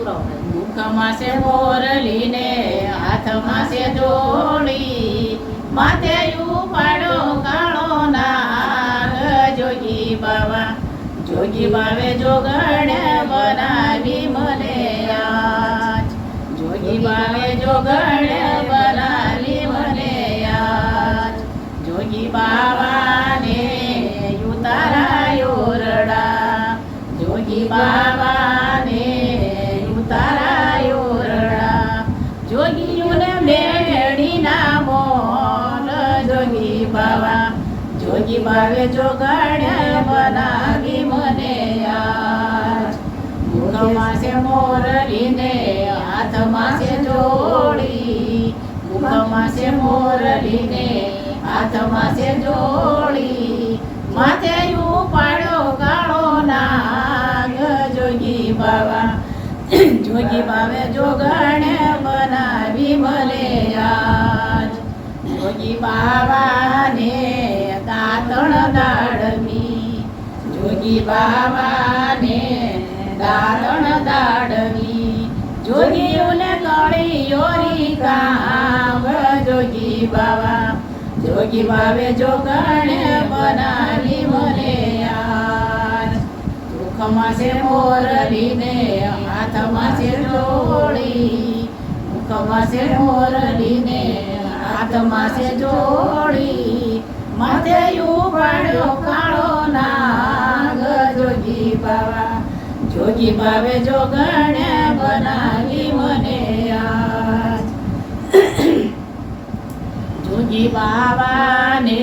મુખમાં છે મોરલી ને હાથમાં છે જોડી, માથે ઉપાડો કાળો નાગ. જોગી બાવે જોગણ બનાવી મને આજ. જોગી બાવે જોગણ બનાવી મને આજ. જોગી બાવાને ઉતારાયો રડા, જોગી બાવાને ઉતારાયો રડા. જોગીઓને મેળીના મોલ. જોગી બાવે જોગણ બનાવી મને આજ. મુખમાં છે મોરલી ને હાથમાં છે જોડી, મુખમાં છે મોરલી ને હાથમાં છે જોડી, માથે ઉપાડો કાળો નાગ. જોગી બાવે જોગણ બનાવી મને આજ. જોગી બાવાને દાંતણ દાડવી, જોગી બાવાને દાંતણ દાડવી. જોગીઓને કળીયોરી કામ. જોગી બાવે જોગણ બનાવી મને આજ. મુખમાં છે મોરલી ને હાથમાં છે જોડી, મુખમાં છે મોરલી ને હાથમાં છે જોડી, માથે ઉપાડ્યો કાળો નાગ. જોગી બાવે જોગણ બનાવી મને આજ. જોગી બાવાને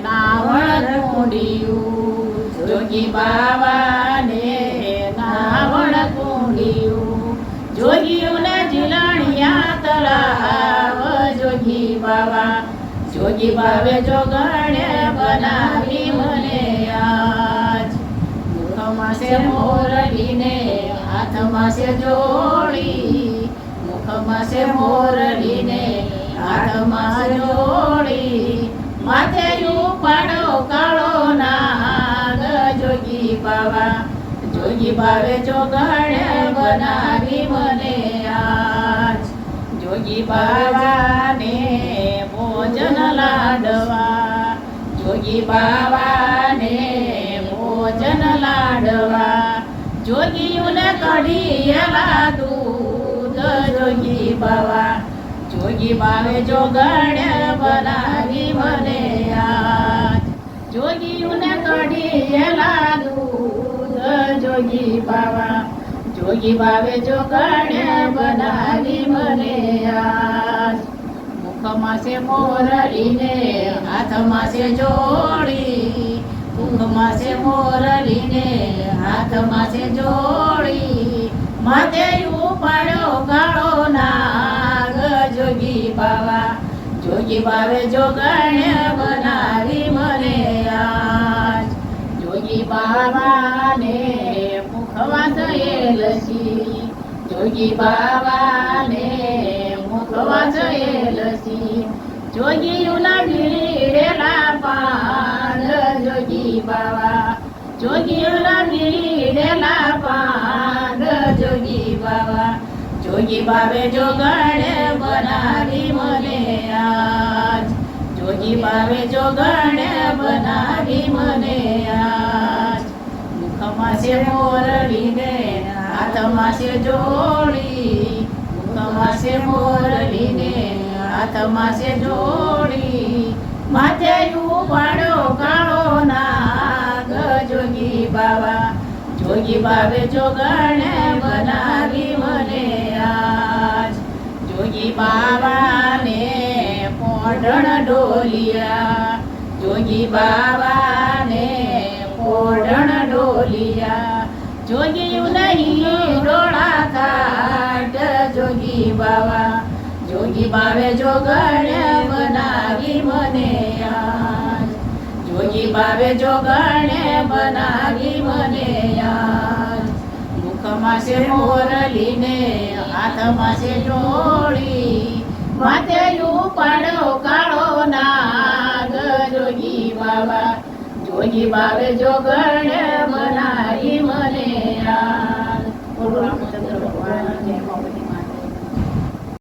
નાવણ કુંડિયું, જોગી બાવાને નાવણ કુંડિયું. જોગીઓને ઝીલણિયા તળાવ. જોગી બાવે જોગણ બનાવી મને આજ. મુખમાં છે મોરલી ને હાથમાં છે જોડી, મુખમાં છે મોરલી ને હાથમાં જોડી, માથે ઉપાડો કાળો નાગ. જોગી બાવે જોગણ બનાવી મને આજ. જોગી બાવાને ભોજન લાડવા, જોગી બાવાને ભોજન લાડવા. જોગીઓને કઢીયેલા દૂધ. જોગી બાવે જોગણ બનાવી મને આજ. જોગીઓને કઢીયેલા દૂધ. જોગી બાવે જોગણ બનાવી મને આજ. મુખમાં છે મોરલી ને હાથમાં છે જોડી, મુખમાં છે મોરલી ને હાથમાં છે જોડી, માથે ઉપાડ્યો કાળો નાગ. જોગી બાવે જોગણ બનાવી મને આજ. જોગી બાવાને મુખમાં થયેલસી, જોગી બાવાને મુખમાં થયેલસી. જોગીઓના ભીડેલા પાન. જોગીઓના ભીડેલા પાન. જોગી બાવે જોગણ બનાવી મને આજ. જોગી બાવે જોગણ બનાવી મને આજ. મુખમાં છે મોરલી ને હાથમાં છે જોડી, મુખમાં છે મોરલી ને હાથમાં છે જોડી, માથે ઉપાડો કાળો નાગ. જોગી બાવે જોગણ બનાવી મને આજ. જોગી બાવાને પોઢણ ડોલિયા, જોગી બાવાને પોઢણ ડોલિયા. જોગીઓને હિંડોળા કાઢ. જોગી બાવે જોગણ બનાવી મને આજ. જોગી બાવે જોગણ બનાવી મને આજ. મુખમાં છે મોરલી ને હાથમાં છે જોડી, માથે ઉપાડો કાળો નાગ. જોગી બાવે જોગણ બનાવી મને આજ.